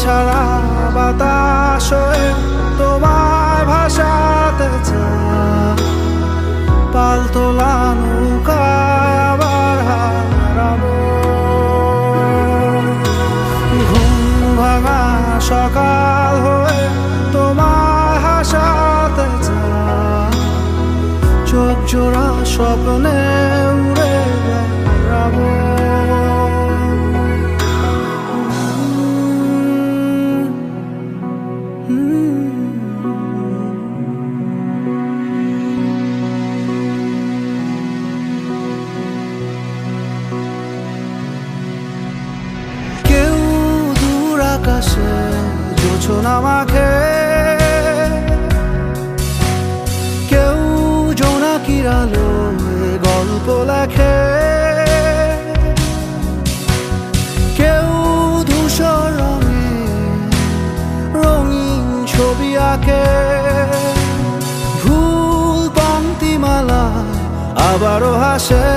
ছাড়া বাতাস হয়ে তোমায় ভাসাতে চায়, পালতোলা নৌকায় আবার হারাবো। ঘুম ভাঙা সকাল হয়ে তোমায় হাসাতে চায়, চোখ জোড়া স্বপ্নে উড়ে বেড়াবো। কেউ দূর আকাশে জোছনা মাখে, কেউ জোনাকির আলোয় গল্প লেখে, কেউ ধূসর রঙে রঙিন ছবি আঁকে। ভুল পংক্তিমালায় আবারও হাসে,